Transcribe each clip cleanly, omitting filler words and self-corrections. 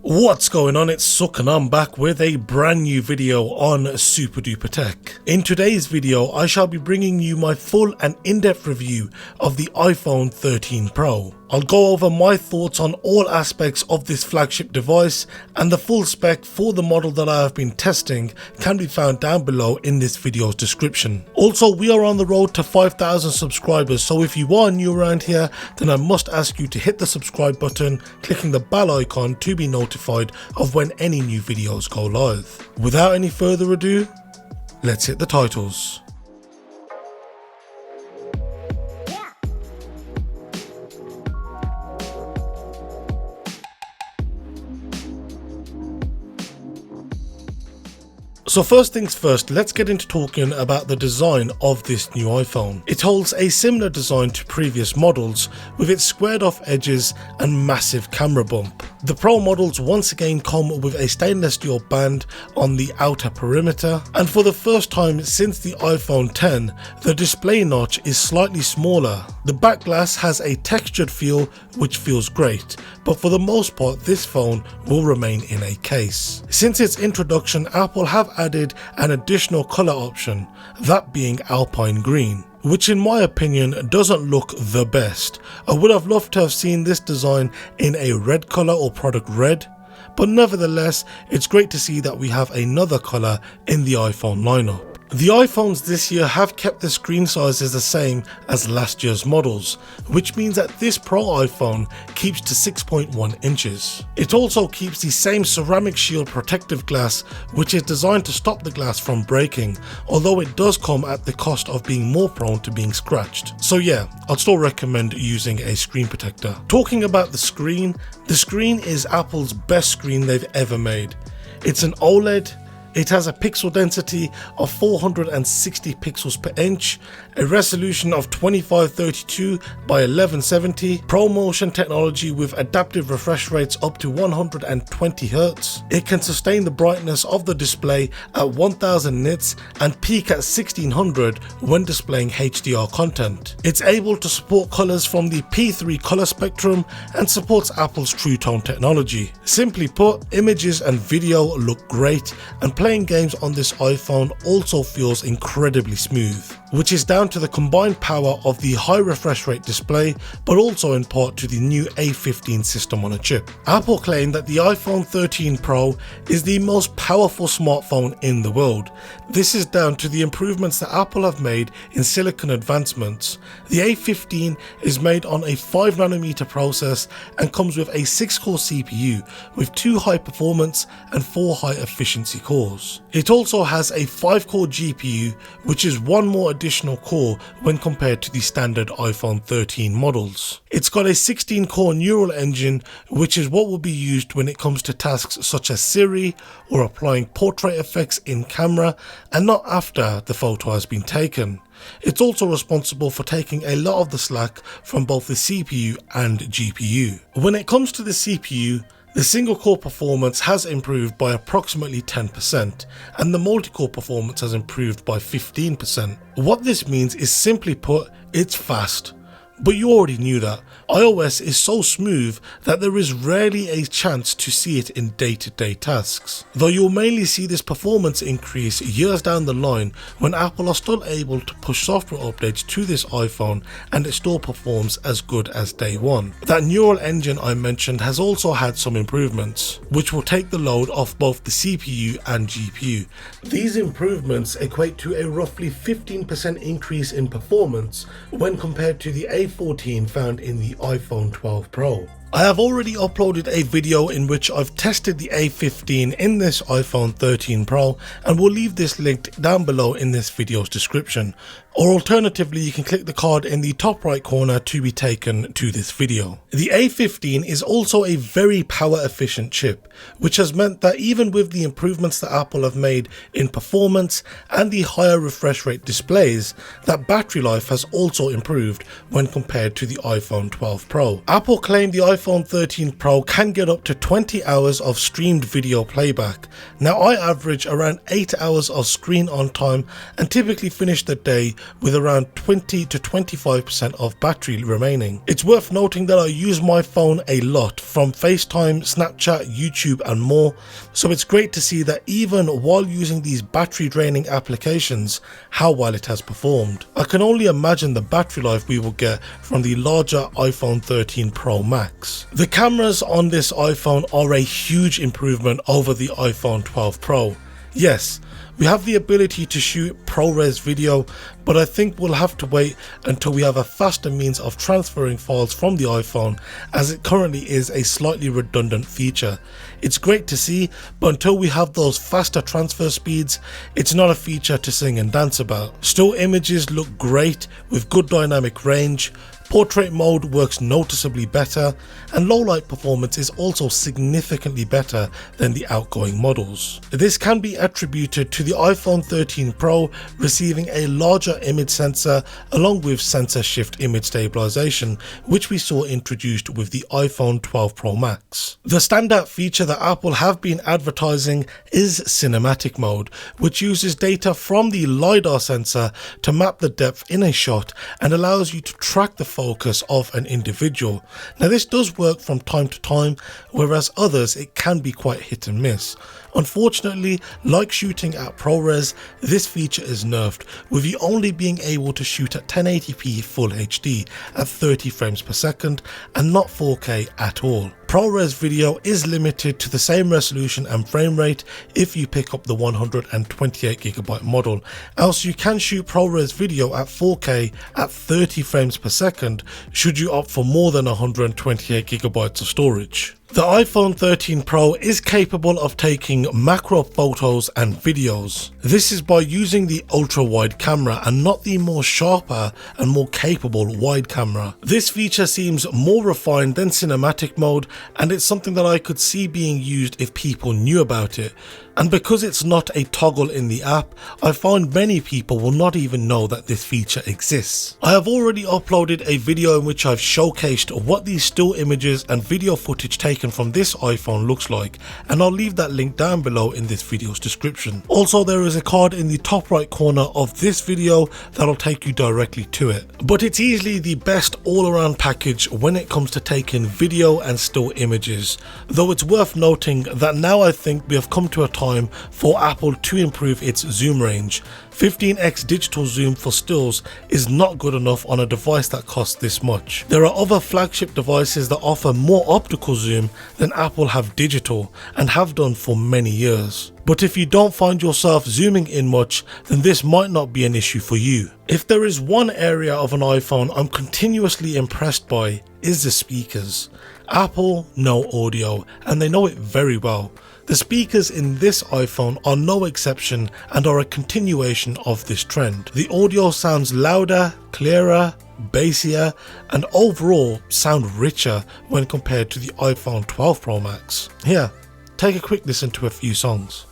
What's going on? It's Suk and I'm back with a brand new video on SuperDuprTech. In today's video, I shall be bringing you my full and in-depth review of the iPhone 13 Pro. I'll go over my thoughts on all aspects of this flagship device, and the full spec for the model that I have been testing can be found down below in this video's description. Also, we are on the road to 5,000 subscribers, so if you are new around here, then I must ask you to hit the subscribe button, clicking the bell icon to be notified of when any new videos go live. Without any further ado, let's hit the titles. So first things first, let's get into talking about the design of this new iPhone. It holds a similar design to previous models, with its squared off edges and massive camera bump. The Pro models once again come with a stainless steel band on the outer perimeter, and for the first time since the iPhone X, the display notch is slightly smaller. The back glass has a textured feel which feels great, but for the most part this phone will remain in a case. Since its introduction, Apple have added an additional colour option, that being Alpine Green, which in my opinion doesn't look the best. I would have loved to have seen this design in a red colour or product red, but nevertheless it's great to see that we have another colour in the iPhone lineup. The iPhones this year have kept the screen sizes the same as last year's models, which means that this Pro iPhone keeps to 6.1 inches. It also keeps the same ceramic shield protective glass, which is designed to stop the glass from breaking, although it does come at the cost of being more prone to being scratched. So yeah, I'd still recommend using a screen protector. Talking about the screen is Apple's best screen they've ever made. It's an OLED. It has a pixel density of 460 pixels per inch, a resolution of 2532 by 1170, ProMotion technology with adaptive refresh rates up to 120 Hz. It can sustain the brightness of the display at 1000 nits and peak at 1600 when displaying HDR content. It's able to support colors from the P3 color spectrum and supports Apple's True Tone technology. Simply put, images and video look great, and playing games on this iPhone also feels incredibly smooth, which is down to the combined power of the high refresh rate display, but also in part to the new A15 system on a chip. Apple claim that the iPhone 13 Pro is the most powerful smartphone in the world. This is down to the improvements that Apple have made in silicon advancements. The A15 is made on a 5nm process and comes with a 6-core CPU with 2 high performance and 4 high efficiency cores. It also has a 5-core GPU, which is 1 more additional core when compared to the standard iPhone 13 models. It's got a 16-core neural engine, which is what will be used when it comes to tasks such as Siri or applying portrait effects in camera and not after the photo has been taken. It's also responsible for taking a lot of the slack from both the CPU and GPU. When it comes to the CPU, the single core performance has improved by approximately 10%, and the multi-core performance has improved by 15%. What this means is, simply put, it's fast. But you already knew that. iOS is so smooth that there is rarely a chance to see it in day-to-day tasks, though you'll mainly see this performance increase years down the line when Apple are still able to push software updates to this iPhone and it still performs as good as day one. That neural engine I mentioned has also had some improvements, which will take the load off both the CPU and GPU. These improvements equate to a roughly 15% increase in performance when compared to the A14 found in the iPhone 12 Pro. I have already uploaded a video in which I've tested the A15 in this iPhone 13 Pro, and will leave this linked down below in this video's description, or alternatively you can click the card in the top right corner to be taken to this video. The A15 is also a very power efficient chip, which has meant that even with the improvements that Apple have made in performance and the higher refresh rate displays, that battery life has also improved when compared to the iPhone 12 Pro. Apple claimed the iPhone iPhone 13 Pro can get up to 20 hours of streamed video playback. Now I average around 8 hours of screen on time and typically finish the day with around 20 to 25% of battery remaining. It's worth noting that I use my phone a lot from FaceTime, Snapchat, YouTube and more, so it's great to see that even while using these battery draining applications, how well it has performed. I can only imagine the battery life we will get from the larger iPhone 13 Pro Max. The cameras on this iPhone are a huge improvement over the iPhone 12 Pro. Yes, we have the ability to shoot ProRes video, but I think we'll have to wait until we have a faster means of transferring files from the iPhone, as it currently is a slightly redundant feature. It's great to see, but until we have those faster transfer speeds, it's not a feature to sing and dance about. Still images look great with good dynamic range. Portrait mode works noticeably better, and low light performance is also significantly better than the outgoing models. This can be attributed to the iPhone 13 Pro receiving a larger image sensor along with sensor shift image stabilization, which we saw introduced with the iPhone 12 Pro Max. The standout feature that Apple have been advertising is cinematic mode, which uses data from the LiDAR sensor to map the depth in a shot and allows you to track the focus of an individual. Now this does work from time to time, whereas others it can be quite hit and miss. Unfortunately, like shooting at ProRes, this feature is nerfed, with you only being able to shoot at 1080p Full HD at 30 frames per second and not 4K at all. ProRes video is limited to the same resolution and frame rate if you pick up the 128GB model, else you can shoot ProRes video at 4K at 30 frames per second should you opt for more than 128GB of storage. The iPhone 13 Pro is capable of taking macro photos and videos. This is by using the ultra wide camera and not the more sharper and more capable wide camera. This feature seems more refined than cinematic mode, and it's something that I could see being used if people knew about it. And because it's not a toggle in the app, I find many people will not even know that this feature exists. I have already uploaded a video in which I've showcased what these still images and video footage taken from this iPhone looks like, and I'll leave that link down below in this video's description. Also, there is a card in the top right corner of this video that'll take you directly to it. But it's easily the best all-around package when it comes to taking video and still images, though it's worth noting that now I think we have come to a time for Apple to improve its zoom range. 15x digital zoom for stills is not good enough on a device that costs this much. There are other flagship devices that offer more optical zoom than Apple have digital, and have done for many years. But if you don't find yourself zooming in much, then this might not be an issue for you. If there is one area of an iPhone I'm continuously impressed by, is the speakers. Apple know audio, and they know it very well. The speakers in this iPhone are no exception and are a continuation of this trend. The audio sounds louder, clearer, bassier, and overall sound richer when compared to the iPhone 12 Pro Max. Here, take a quick listen to a few songs.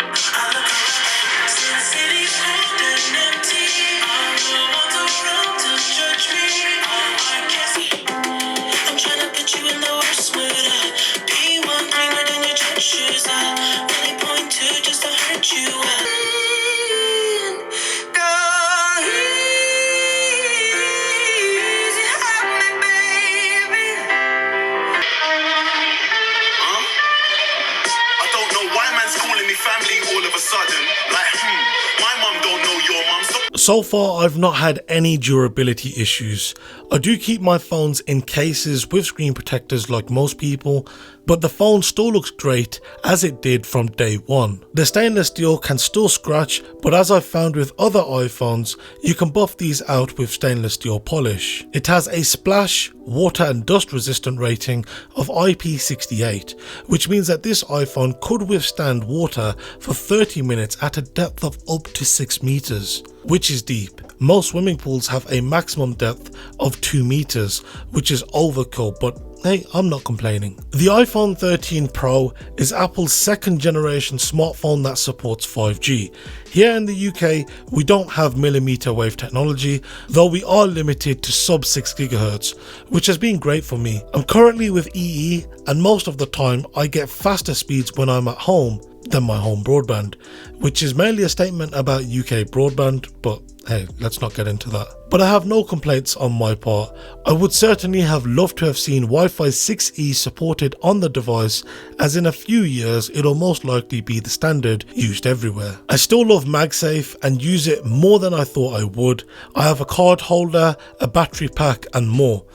So far I've not had any durability issues. I do keep my phones in cases with screen protectors like most people, but the phone still looks great as it did from day one. The stainless steel can still scratch, but as I've found with other iPhones, you can buff these out with stainless steel polish. It has a splash, water and dust resistant rating of IP68, which means that this iPhone could withstand water for 30 minutes at a depth of up to 6 meters, which is deep. Most swimming pools have a maximum depth of 2 meters, which is overkill, but hey, I'm not complaining. The iPhone 13 Pro is Apple's second generation smartphone that supports 5G. Here in the UK, we don't have millimeter wave technology, though we are limited to sub 6 GHz, which has been great for me. I'm currently with EE, and most of the time I get faster speeds when I'm at home than my home broadband, which is mainly a statement about UK broadband, but hey, let's not get into that. But I have no complaints on my part. I would certainly have loved to have seen Wi-Fi 6E supported on the device, as in a few years it'll most likely be the standard used everywhere. I still love MagSafe and use it more than I thought I would. I have a card holder, a battery pack and more.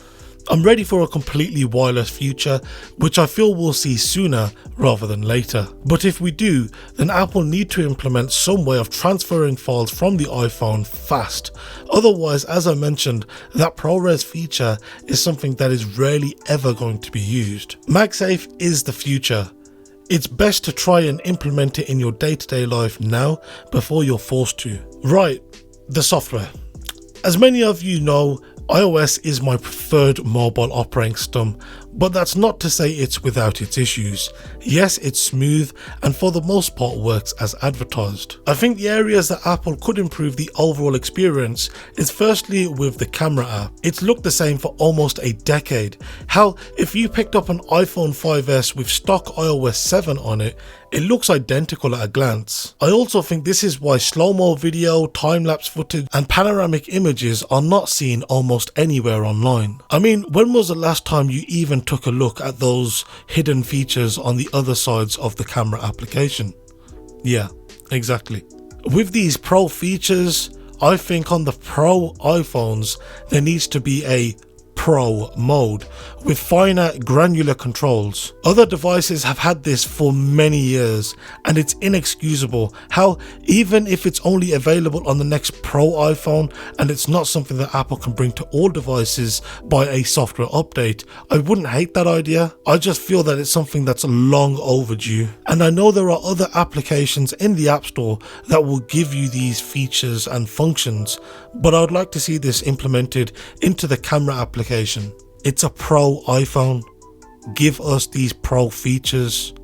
I'm ready for a completely wireless future, which I feel we'll see sooner rather than later. But if we do, then Apple need to implement some way of transferring files from the iPhone fast. Otherwise, as I mentioned, that ProRes feature is something that is rarely ever going to be used. MagSafe is the future. It's best to try and implement it in your day-to-day life now before you're forced to. Right, the software. As many of you know, iOS is my preferred mobile operating system, but that's not to say it's without its issues. Yes, it's smooth and for the most part works as advertised. I think the areas that Apple could improve the overall experience is firstly with the camera app. It's looked the same for almost a decade. Hell, if you picked up an iPhone 5S with stock iOS 7 on it, it looks identical at a glance. I also think this is why slow-mo video, time-lapse footage and panoramic images are not seen almost anywhere online. I mean, when was the last time you even took a look at those hidden features on the other sides of the camera application? Yeah, exactly. With these Pro features, I think on the Pro iPhones there needs to be a Pro mode with finer granular controls. Other devices have had this for many years and it's inexcusable how even if it's only available on the next Pro iPhone and it's not something that Apple can bring to all devices by a software update, I wouldn't hate that idea. I just feel that it's something that's long overdue, and I know there are other applications in the App Store that will give you these features and functions, but I would like to see this implemented into the camera application. It's a Pro iPhone. Give us these Pro features.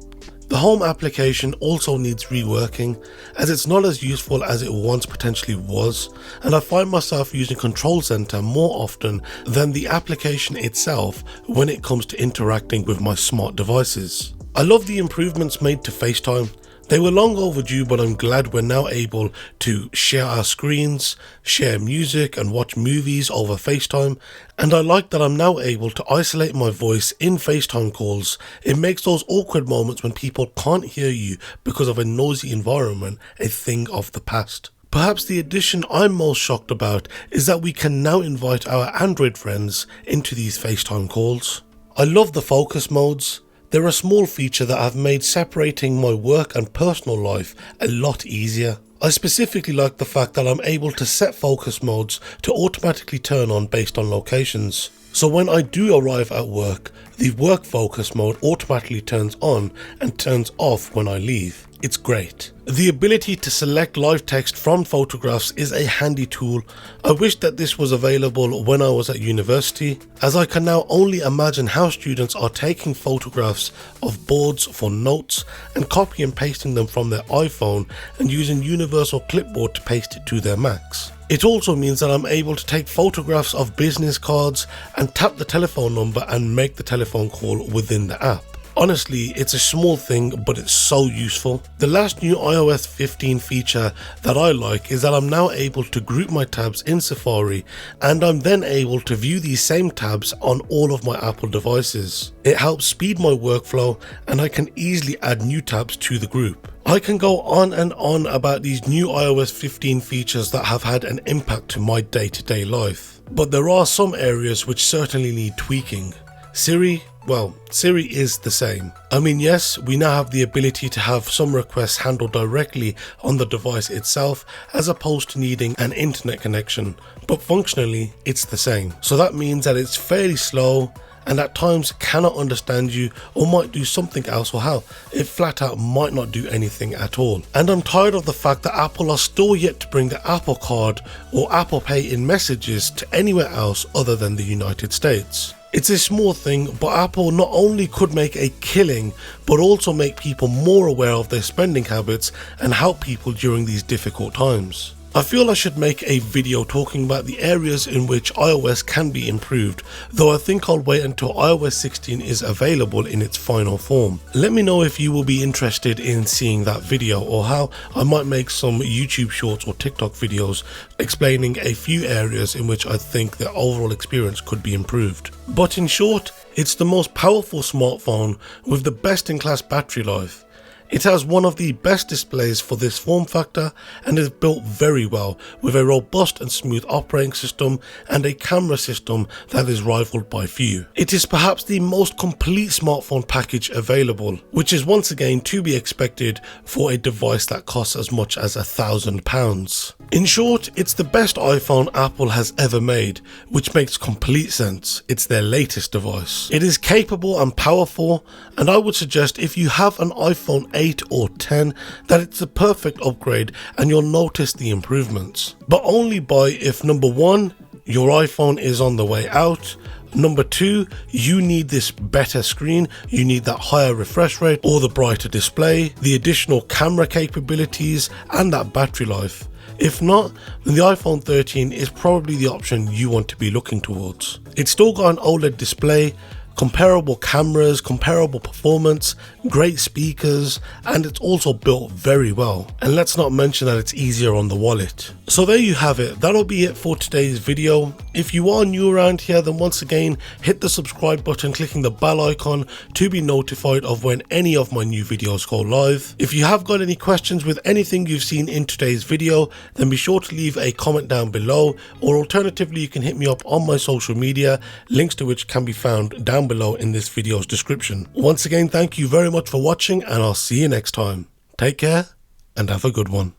The home application also needs reworking, as it's not as useful as it once potentially was, and I find myself using Control Center more often than the application itself when it comes to interacting with my smart devices. I love the improvements made to FaceTime. They were long overdue, but I'm glad we're now able to share our screens, share music and watch movies over FaceTime, and I like that I'm now able to isolate my voice in FaceTime calls. It makes those awkward moments when people can't hear you because of a noisy environment a thing of the past. Perhaps the addition I'm most shocked about is that we can now invite our Android friends into these FaceTime calls. I love the focus modes. They're a small feature that have made separating my work and personal life a lot easier. I specifically like the fact that I'm able to set focus modes to automatically turn on based on locations. So when I do arrive at work, the work focus mode automatically turns on and turns off when I leave. It's great. The ability to select live text from photographs is a handy tool. I wish that this was available when I was at university, as I can now only imagine how students are taking photographs of boards for notes and copy and pasting them from their iPhone and using Universal Clipboard to paste it to their Macs. It also means that I'm able to take photographs of business cards and tap the telephone number and make the telephone call within the app. Honestly, it's a small thing, but it's so useful. The last new iOS 15 feature that I like is that I'm now able to group my tabs in Safari, and I'm then able to view these same tabs on all of my Apple devices. It helps speed my workflow, and I can easily add new tabs to the group. I can go on and on about these new iOS 15 features that have had an impact to my day-to-day life, but there are some areas which certainly need tweaking. Siri, well, Siri is the same. I mean, yes, we now have the ability to have some requests handled directly on the device itself as opposed to needing an internet connection, but functionally it's the same. So that means that it's fairly slow and at times cannot understand you or might do something else, or hell, it flat out might not do anything at all. And I'm tired of the fact that Apple are still yet to bring the Apple Card or Apple Pay in messages to anywhere else other than the United States. It's a small thing, but Apple not only could make a killing, but also make people more aware of their spending habits and help people during these difficult times. I feel I should make a video talking about the areas in which iOS can be improved, though I think I'll wait until iOS 16 is available in its final form. Let me know if you will be interested in seeing that video, or how I might make some YouTube shorts or TikTok videos explaining a few areas in which I think the overall experience could be improved. But in short, it's the most powerful smartphone with the best in class battery life. It has one of the best displays for this form factor and is built very well with a robust and smooth operating system and a camera system that is rivaled by few. It is perhaps the most complete smartphone package available, which is once again to be expected for a device that costs as much as £1,000. In short, it's the best iPhone Apple has ever made, which makes complete sense. It's their latest device. It is capable and powerful, and I would suggest if you have an iPhone 8 or 10 that it's the perfect upgrade and you'll notice the improvements. But only buy if number 1, your iPhone is on the way out, number 2, you need this better screen, you need that higher refresh rate or the brighter display, the additional camera capabilities and that battery life. If not, then the iPhone 13 is probably the option you want to be looking towards. It's still got an OLED display, comparable cameras, comparable performance, great speakers, and it's also built very well. And let's not mention that it's easier on the wallet. So there you have it. That'll be it for today's video. If you are new around here, then once again hit the subscribe button, clicking the bell icon to be notified of when any of my new videos go live. If you have got any questions with anything you've seen in today's video, then be sure to leave a comment down below, or alternatively you can hit me up on my social media, links to which can be found down below in this video's description. Once again, thank you very much for watching, and I'll see you next time. Take care and have a good one.